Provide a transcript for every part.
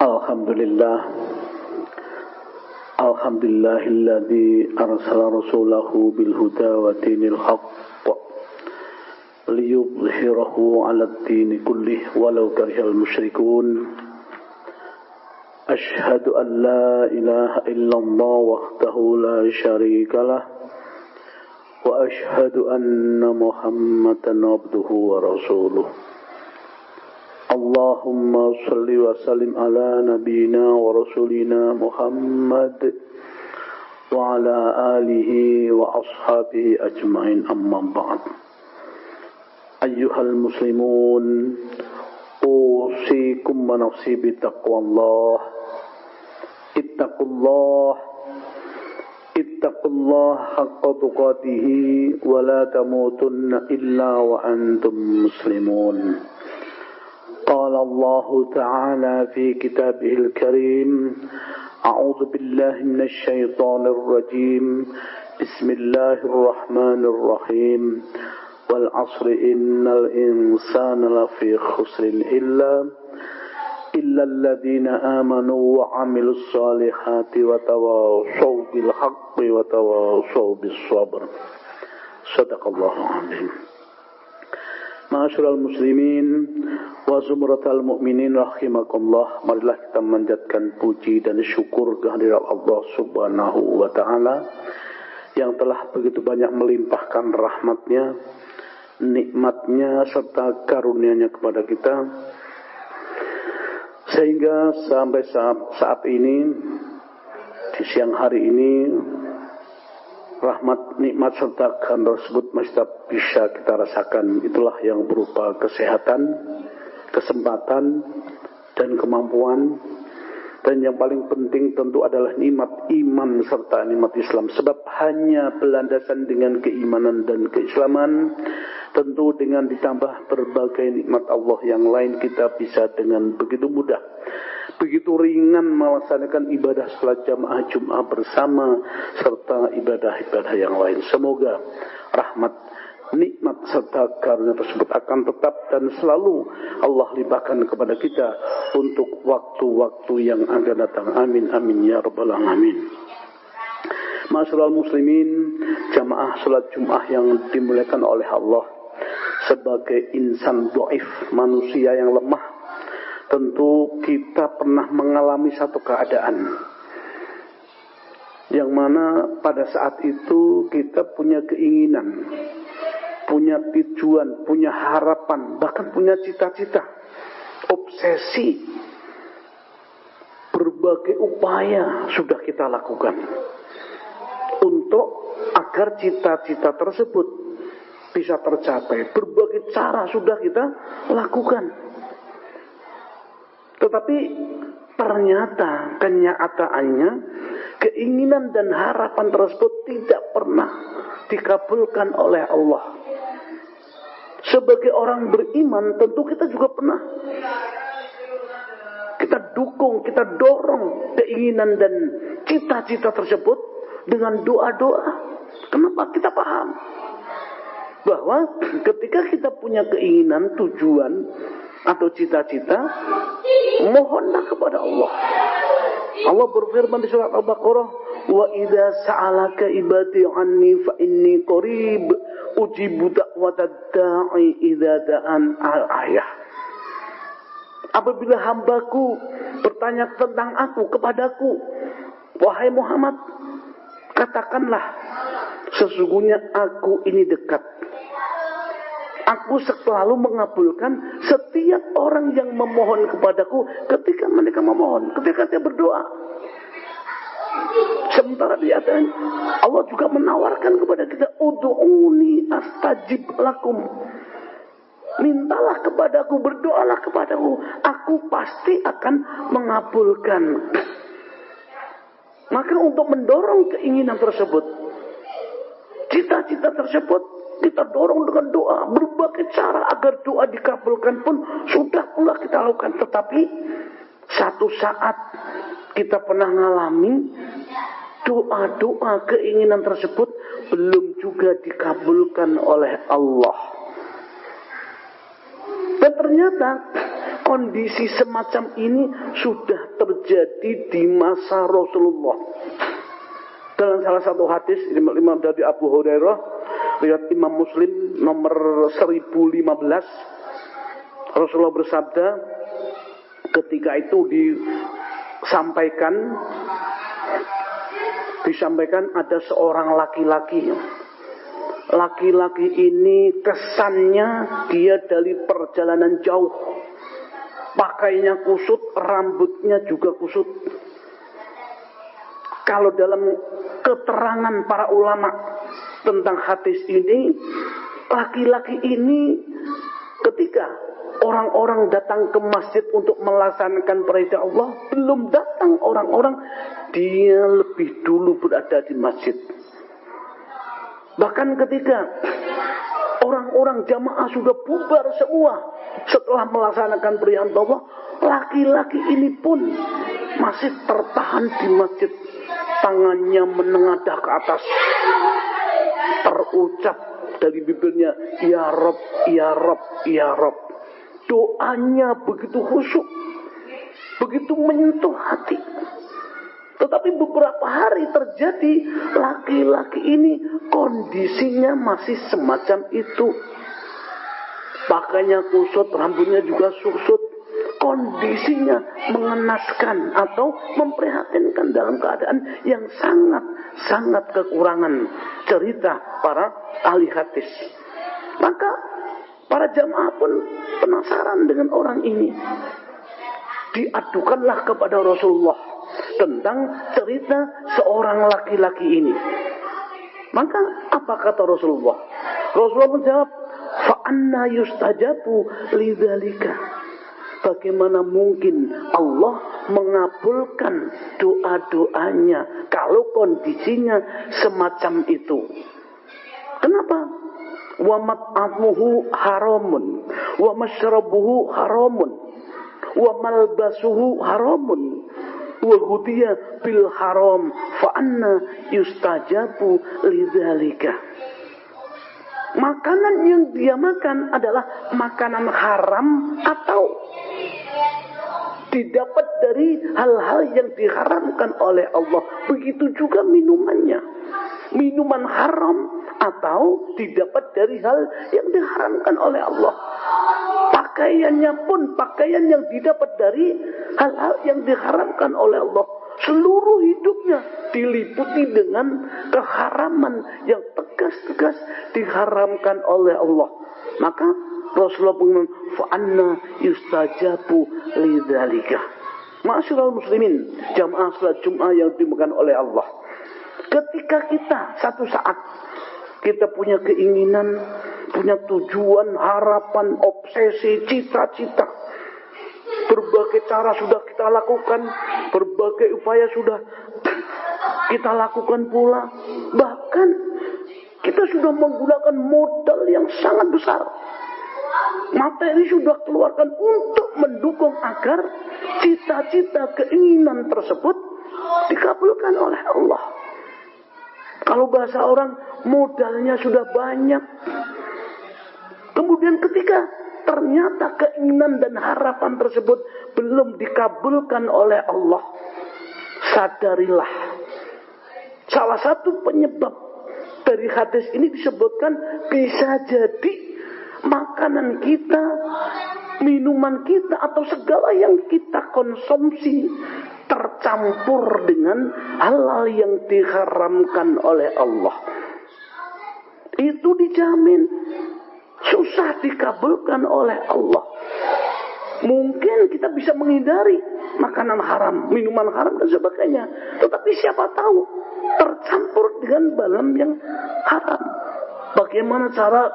Alhamdulillah. Alhamdulillahilladzi arsala rasulahu bil huda wa dinil haqq liyudhhirahu 'alad dini kullih walau karihal musyrikun. Asyhadu an la ilaha illallah wahdahu la syarikalah wa asyhadu anna Muhammadan abduhu wa rasuluh. Allahumma salli wa sallim ala nabiyyina wa rasulina Muhammad wa ala alihi wa ashabihi ajma'in, amma ba'd. Ayyuhal muslimun, usikum wa nafsi bitaqwallah. Ittaqullah haqqa tuqatihi wa la tamutunna illa wa antum muslimun. قال الله تعالى في كتابه الكريم: أعوذ بالله من الشيطان الرجيم، بسم الله الرحمن الرحيم، والعصر إن الإنسان لفي خسر إلا الذين آمنوا وعملوا الصالحات وتواصوا بالحق وتواصوا بالصبر. صدق الله العظيم. Ma'asyiral muslimin wa zumratal mu'minin rahimakumullah. Marilah kita memanjatkan puji dan syukur kehadirat Allah Subhanahu wa taala yang telah begitu banyak melimpahkan rahmatnya, nikmatnya serta karunia-Nya kepada kita, sehingga sampai saat ini, di siang hari ini, rahmat, nikmat serta karunia tersebut masih bisa kita rasakan. Itulah yang berupa kesehatan, kesempatan, dan kemampuan. Dan yang paling penting tentu adalah nikmat iman serta nikmat Islam. Sebab hanya berlandasan dengan keimanan dan keislaman, tentu dengan ditambah berbagai nikmat Allah yang lain, kita bisa dengan begitu mudah, begitu ringan melaksanakan ibadah salat jamaah Jumat bersama serta ibadah-ibadah yang lain. Semoga rahmat, nikmat serta karunia tersebut akan tetap dan selalu Allah limpahkan kepada kita untuk waktu-waktu yang akan datang. Amin amin ya rabbal alamin. Ma'asyiral muslimin, jamaah salat Jumat yang dimuliakan oleh Allah, sebagai insan dhaif, manusia yang lemah, tentu kita pernah mengalami satu keadaan yang mana pada saat itu kita punya keinginan, punya tujuan, punya harapan, bahkan punya cita-cita, obsesi. Berbagai upaya sudah kita lakukan untuk agar cita-cita tersebut bisa tercapai. Berbagai cara sudah kita lakukan. Tetapi ternyata kenyataannya keinginan dan harapan tersebut tidak pernah dikabulkan oleh Allah. Sebagai orang beriman tentu kita juga pernah kita dukung, kita dorong keinginan dan cita-cita tersebut dengan doa-doa. Kenapa? Kita paham bahwa ketika kita punya keinginan, tujuan atau cita-cita, mohonlah kepada Allah. Allah berfirman di surat Al-Baqarah, wa idza sa'alaka ibadi anni fa inni qarib ujibu da'watad da'i idza da'an al-ayah. Apabila hambaku bertanya tentang aku kepadaku, wahai Muhammad, katakanlah sesungguhnya aku ini dekat. Aku selalu mengabulkan setiap orang yang memohon kepadaku ketika mereka memohon, ketika dia berdoa. Sementara di atas Allah juga menawarkan kepada kita, ud'uni astajib lakum. Mintalah kepadaku, berdoalah kepadaku, aku pasti akan mengabulkan. Maka untuk mendorong keinginan tersebut, cita-cita tersebut, kita dorong dengan doa, berbagai cara agar doa dikabulkan pun sudah pula kita lakukan. Tetapi satu saat kita pernah mengalami doa-doa keinginan tersebut belum juga dikabulkan oleh Allah. Dan ternyata kondisi semacam ini sudah terjadi di masa Rasulullah. Dalam salah satu hadis dari Abu Hurairah, riwayat Imam Muslim nomor 1015, Rasulullah bersabda, ketika itu disampaikan ada seorang laki-laki. Laki-laki ini kesannya dia dari perjalanan jauh. Pakainya kusut, rambutnya juga kusut. Kalau dalam keterangan para ulama tentang hadis ini, laki-laki ini ketika orang-orang datang ke masjid untuk melaksanakan perintah Allah, belum datang orang-orang, dia lebih dulu berada di masjid. Bahkan ketika orang-orang jamaah sudah bubar semua setelah melaksanakan perintah Allah, laki-laki ini pun masih tertahan di masjid. Tangannya menengadah ke atas, terucap dari bibirnya, Ya Rob, Ya Rob, Ya Rob. Doanya begitu khusyuk, begitu menyentuh hati. Tetapi beberapa hari terjadi, laki-laki ini kondisinya masih semacam itu. Pakainya kusut, rambutnya juga kusut. Kondisinya mengenaskan atau memprihatinkan dalam keadaan yang sangat kekurangan, cerita para ahli hadis. Maka para jamaah pun penasaran dengan orang ini. Diadukanlah kepada Rasulullah tentang cerita seorang laki-laki ini. Maka apa kata Rasulullah? Rasulullah menjawab, fa anna yustajabu lidzalika. Bagaimana mungkin Allah mengabulkan doa-doanya kalau kondisinya semacam itu? Kenapa? Wa mat'amuhu haramun, wa masyrabuhu haramun, wa malbasuhu haramun, wa ghutiya bil haram, fa anna yustajabu lidzalika. Makanan yang dia makan adalah makanan haram atau didapat dari hal-hal yang diharamkan oleh Allah. Begitu juga minumannya. Minuman haram atau didapat dari hal yang diharamkan oleh Allah. Pakaiannya pun pakaian yang didapat dari hal-hal yang diharamkan oleh Allah. Seluruh hidupnya diliputi dengan keharaman yang tegas-tegas diharamkan oleh Allah. Maka Rasulullah mengatakan, fa'anna yustajabu lidzalika. Ma'asyiral muslimin, jamaah salat Jumat yang dimuliakan oleh Allah. Ketika kita satu saat kita punya keinginan, punya tujuan, harapan, obsesi, cita-cita, berbagai cara sudah kita lakukan, berbagai upaya sudah kita lakukan pula. Bahkan kita sudah menggunakan modal yang sangat besar. Materi sudah keluarkan untuk mendukung agar cita-cita keinginan tersebut dikabulkan oleh Allah. Kalau bahasa orang, modalnya sudah banyak. Kemudian ketika ternyata keinginan dan harapan tersebut belum dikabulkan oleh Allah, sadarilah. Salah satu penyebab dari hadis ini disebutkan bisa jadi makanan kita, minuman kita, atau segala yang kita konsumsi tercampur dengan hal-hal yang diharamkan oleh Allah. Itu dijamin susah dikabulkan oleh Allah. Mungkin kita bisa menghindari makanan haram, minuman haram dan sebagainya. Tetapi siapa tahu tercampur dengan barang yang haram. Bagaimana cara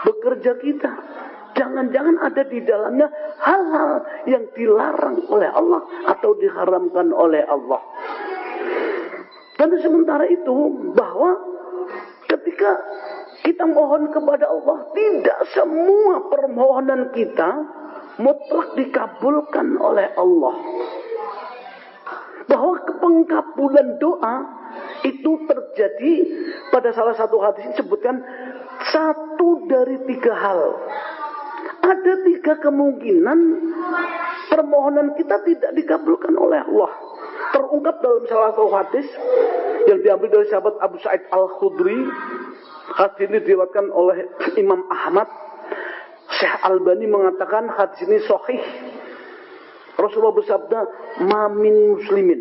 bekerja kita? Jangan-jangan ada di dalamnya hal-hal yang dilarang oleh Allah atau diharamkan oleh Allah. Dan sementara itu bahwa ketika kita mohon kepada Allah, tidak semua permohonan kita mutlak dikabulkan oleh Allah. Bahwa pengkabulan doa itu terjadi pada salah satu hadis disebutkan 1 dari 3 hal. ada 3 kemungkinan permohonan kita tidak dikabulkan oleh Allah. Terungkap dalam salah satu hadis yang diambil dari sahabat Abu Sa'id Al-Khudri. Hadis ini diriwayatkan oleh Imam Ahmad. Syekh Albani mengatakan hadis ini sahih. Rasulullah bersabda, "Ma min muslimin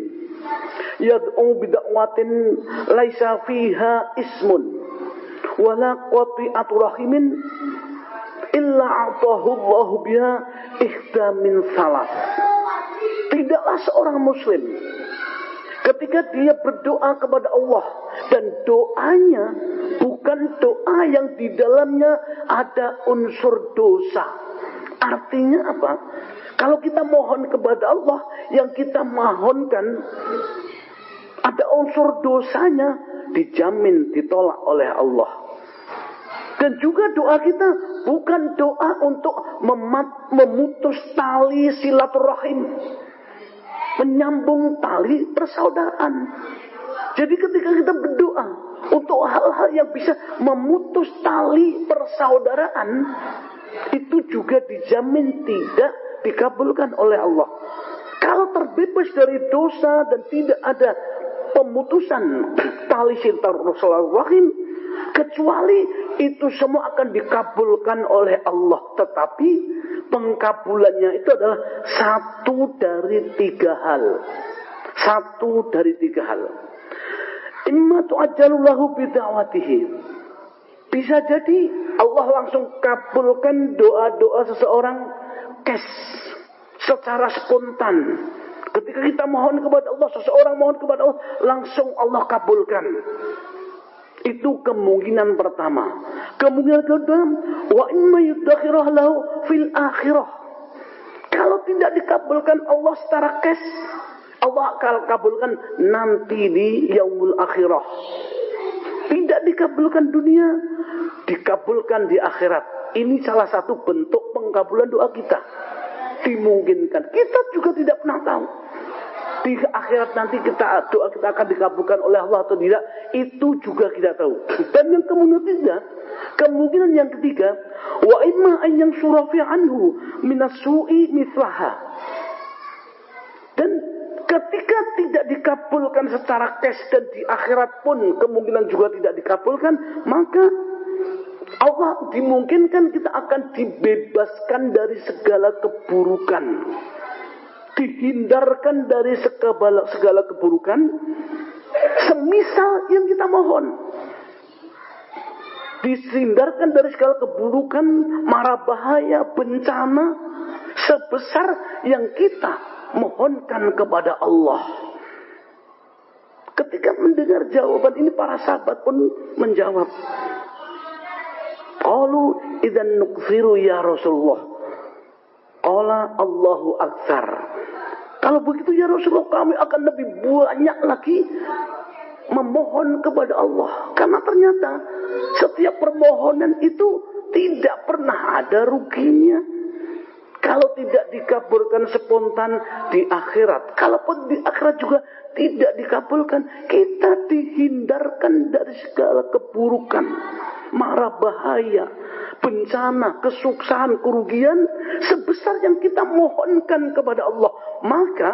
yad'u bid'awatin laisa fiha ismun wala qati'atu rahimin illa a'tahu Allahu biha ihda min salas." Tidaklah seorang muslim ketika dia berdoa kepada Allah dan doanya bukan doa yang di dalamnya ada unsur dosa. Artinya apa? Kalau kita mohon kepada Allah, yang kita mohonkan ada unsur dosanya, dijamin ditolak oleh Allah. Dan juga doa kita bukan doa untuk memutus tali silaturahim, menyambung tali persaudaraan. Jadi ketika kita berdoa untuk hal-hal yang bisa memutus tali persaudaraan, itu juga dijamin tidak dikabulkan oleh Allah. Kalau terbebas dari dosa dan tidak ada pemutusan tali silaturahim, kecuali itu semua akan dikabulkan oleh Allah. Tetapi pengkabulannya itu adalah 1 dari 3 hal. 1 dari 3 hal. Imma tu'ajjalullahu bid'awatihi. Bisa jadi Allah langsung kabulkan doa-doa seseorang secara spontan. Ketika kita mohon kepada Allah, seseorang mohon kepada Allah, langsung Allah kabulkan. Itu kemungkinan pertama. Kemungkinan kedua, wa imma yudakhirah lahu fil akhirah. Kalau tidak dikabulkan Allah secara Allah akan kabulkan nanti di yaumul akhirah. Tidak dikabulkan dunia, dikabulkan di akhirat. Ini salah satu bentuk pengkabulan doa kita. Dimungkinkan. Kita juga tidak pernah tahu. Di akhirat nanti doa kita akan dikabulkan oleh Allah atau tidak. Itu juga kita tahu. Dan yang kemungkinan yang ketiga, wa imma an yansurafi anhu minas su'i mithlaha. Dan ketika tidak dikabulkan secara dan di akhirat pun kemungkinan juga tidak dikabulkan, maka Allah dimungkinkan kita akan dibebaskan dari segala keburukan, dihindarkan dari segala keburukan, semisal yang kita mohon, dihindarkan dari segala keburukan, mara bahaya, bencana, sebesar yang kita mohonkan kepada Allah. Ketika mendengar jawaban ini, para sahabat pun menjawab, qalu idzan nughfiru ya Rasulullah. Qala Allahu aktsar. Kalau begitu ya Rasulullah, kami akan lebih banyak lagi memohon kepada Allah. Karena ternyata setiap permohonan itu tidak pernah ada ruginya. Kalau tidak dikabulkan spontan di akhirat, kalaupun di akhirat juga tidak dikabulkan, kita dihindarkan dari segala keburukan, mara bahaya, bencana, kesuksasan, kerugian sebesar yang kita mohonkan kepada Allah. Maka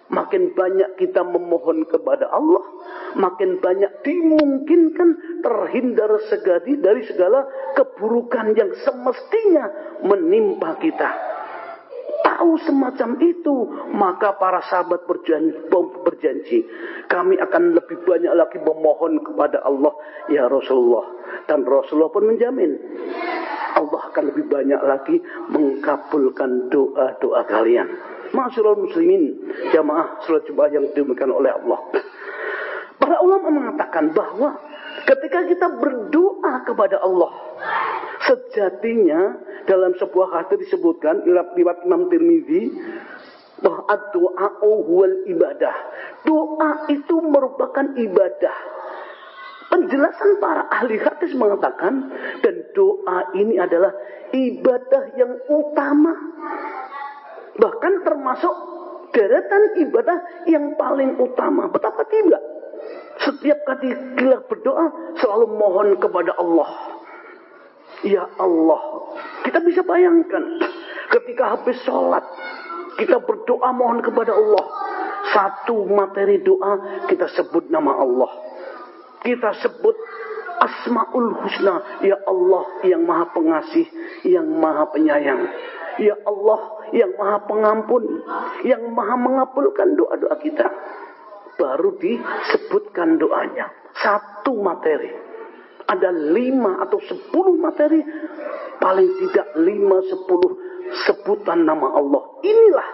makin banyak kita memohon kepada Allah, makin banyak dimungkinkan terhindar dari segala keburukan yang semestinya menimpa kita. Tahu semacam itu, maka para sahabat berjanji, kami akan lebih banyak lagi memohon kepada Allah ya Rasulullah. Dan Rasulullah pun menjamin, Allah akan lebih banyak lagi mengkabulkan doa-doa kalian. Ma'asyiral muslimin, jamaah salat Jumat yang dimuliakan oleh Allah. Para ulama mengatakan bahwa ketika kita berdoa kepada Allah, sejatinya dalam sebuah hadis disebutkan riwayat Imam Tirmidzi bahwa ad-du'a'u huwal ibadah. Doa itu merupakan ibadah. Penjelasan para ahli hadis mengatakan, dan doa ini adalah ibadah yang utama. Bahkan termasuk deretan ibadah yang paling utama. Betapa tidak? Setiap kali kita berdoa selalu mohon kepada Allah. Ya Allah, Kita bisa bayangkan ketika habis sholat, kita berdoa mohon kepada Allah. Satu materi doa, kita sebut nama Allah. Kita sebut Asmaul Husna. Ya Allah yang maha pengasih, yang maha penyayang. Ya Allah yang maha pengampun, yang maha mengabulkan doa-doa kita. Baru disebutkan doanya. Satu materi. Ada 5 atau 10 materi. Paling tidak 5-10 sebutan nama Allah. Inilah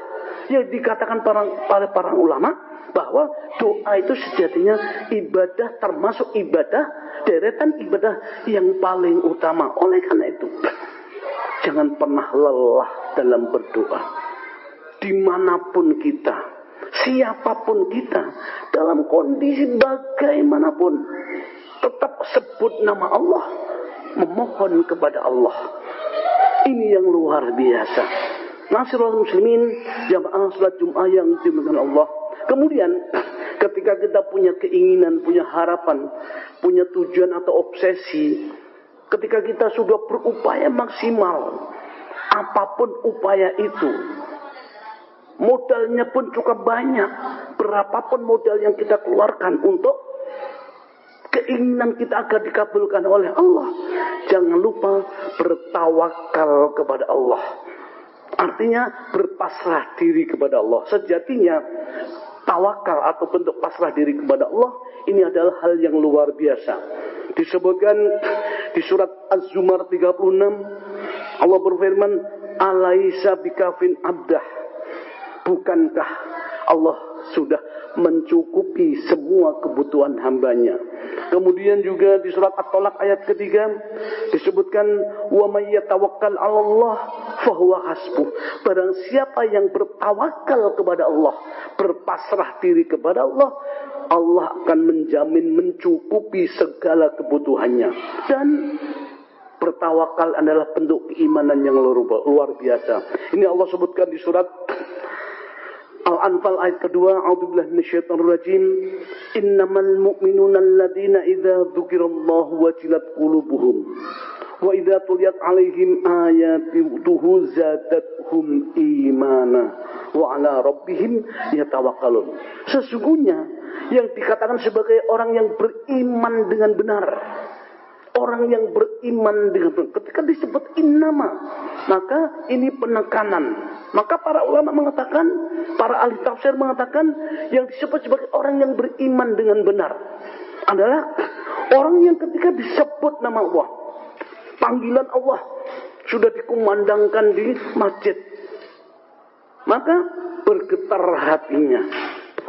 yang dikatakan oleh para ulama, bahwa doa itu sejatinya ibadah, termasuk ibadah, deretan ibadah yang paling utama. Oleh karena itu, jangan pernah lelah dalam berdoa. Dimanapun kita, siapapun kita, dalam kondisi bagaimanapun, tetap sebut nama Allah, memohon kepada Allah. Ini yang luar biasa. Nasirul muslimin, jamaah salat Jumat yang dimuliakan Allah. Kemudian ketika kita punya keinginan, punya harapan, punya tujuan atau obsesi, ketika kita sudah berupaya maksimal, apapun upaya itu, modalnya pun cukup banyak, berapapun modal yang kita keluarkan untuk keinginan kita agar dikabulkan oleh Allah, jangan lupa bertawakal kepada Allah. Artinya berpasrah diri kepada Allah. Sejatinya tawakal atau bentuk pasrah diri kepada Allah ini adalah hal yang luar biasa. Disebutkan di surat Az-Zumar 36, Allah berfirman, "Alaisa bikafin abdah." Bukankah Allah sudah mencukupi semua kebutuhan hambanya? Kemudian juga di surat At-Talaq ayat ketiga disebutkan, "Wa may yatawakkal 'alallah fahuwa hasbuh." Barang siapa yang bertawakal kepada Allah, berpasrah diri kepada Allah, Allah akan menjamin mencukupi segala kebutuhannya. Dan bertawakal adalah bentuk keimanan yang luar biasa. Ini Allah sebutkan di surat Al-Anfal ayat kedua, a'udzubillahi minasyaitonir rajim. Innamal mu'minuna alladzina idza dzukirallahu wajilat qulubuhum wa idza tuliyat 'alaihim ayatuhu zadatuhum imana wa 'ala rabbihim yatawakkalun. Sesungguhnya yang dikatakan sebagai orang yang beriman dengan benar, orang yang beriman dengan benar, ketika disebut innama, maka ini penekanan. Maka para ulama mengatakan, para ahli tafsir mengatakan, yang disebut sebagai orang yang beriman dengan benar adalah orang yang ketika disebut nama Allah, panggilan Allah sudah dikumandangkan di masjid, maka bergetar hatinya.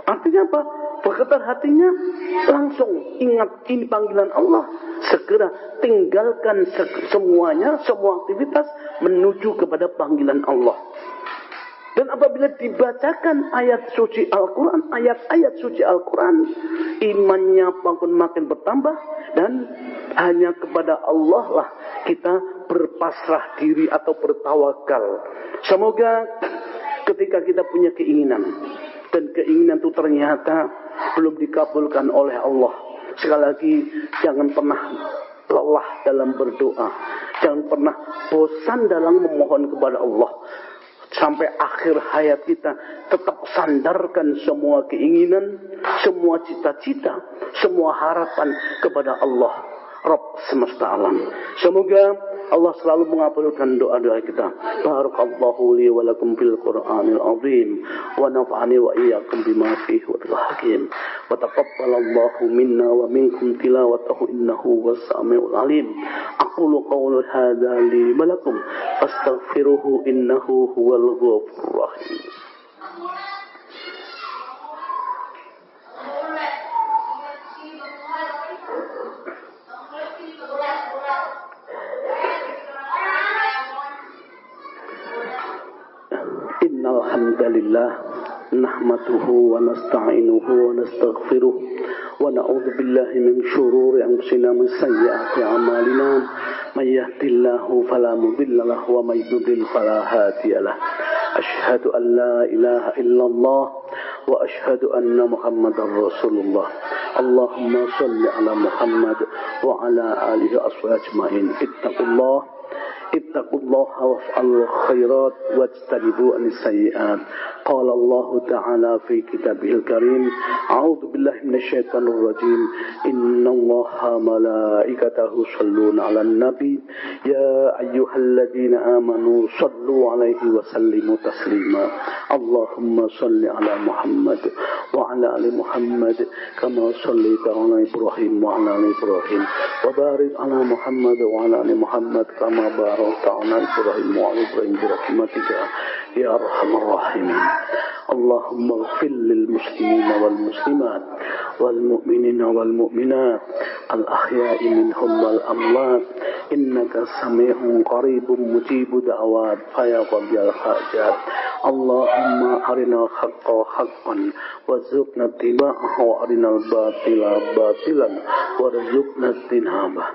Artinya apa? Bergetar hatinya, langsung ingat ini panggilan Allah, segera tinggalkan semuanya, semua aktivitas menuju kepada panggilan Allah. Dan apabila dibacakan ayat suci Al-Quran, ayat-ayat suci Al-Quran, imannya makin bertambah, dan hanya kepada Allah lah kita berpasrah diri atau bertawakal. Semoga ketika kita punya keinginan, dan keinginan itu ternyata belum dikabulkan oleh Allah, sekali lagi jangan pernah lelah dalam berdoa, jangan pernah bosan dalam memohon kepada Allah. Sampai akhir hayat kita tetap sandarkan semua keinginan, semua cita-cita, semua harapan kepada Allah, Rabb semesta alam. Semoga Allah selalu mengabulkan doa-doa kita. Barakallahu li wa lakum fil Qur'anil azim wa nafa'ani wa iyyakum bima fihi wa hakim. Wa taqabbalallahu minna wa minkum tilawatahu innahu was-sami'ul alim. Aqulu qawli hadza li wa lakum fastaghfiruhu innahu huwal ghafurur rahim. Alhamdulillah, nahmaduhu wa nasta'inuhu wa nastaghfiruh wa na'udzu billahi min shururi anfusina min sayyiati a'malina may yahdihillahu fala mudilla lahu wa may yudlil fala hadiya lahu. Asyhadu an la ilaha illallah wa asyhadu anna Muhammadar Rasulullah. Allahumma shalli ala Muhammad wa ala alihi wa ashabihi ajmain. Ittaqullah ittaqullaha waf'alul khairat wajtanibu anis-sayyi'at. Qala Allah Ta'ala fi kitabihil karim, a'udzu billahi minasyaitonir rajim, innallaha malaikatahu shalluna 'alan nabi ya ayyuhalladzina amanu shallu 'alaihi wa sallimu taslima. Allahumma shalli 'ala Muhammad wa 'ala ali Muhammad kama shallaita 'ala Ibrahim wa 'ala ali Ibrahim wa barik 'ala Muhammad wa 'ala ali Muhammad kama barakta 'ala Ibrahim wa 'ala Ibrahim bi rahmatika ya arhamar rahimin. Allahumma ighfir lil muslimina wal muslimat wal mu'minina wal mu'minat al ahya'i minhum wal amwat innaka sami'un qaribun mujibud da'awat ya qabil hajat. Allahumma arinal haqqa haqqan warzuqna ittiba'ahu wa arinal batila batilan warzuqna ijtinabah.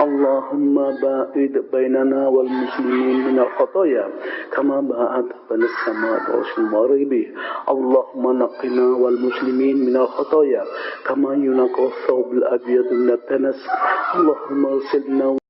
Allahumma ba'id bainana wal muslimin minal khataya kama ba'at bainas samaa'i wal maghribi. Allahumma naqqina wal muslimin minal khataya kama yunaqqa thawbul abyad minat danas. Allahumma silna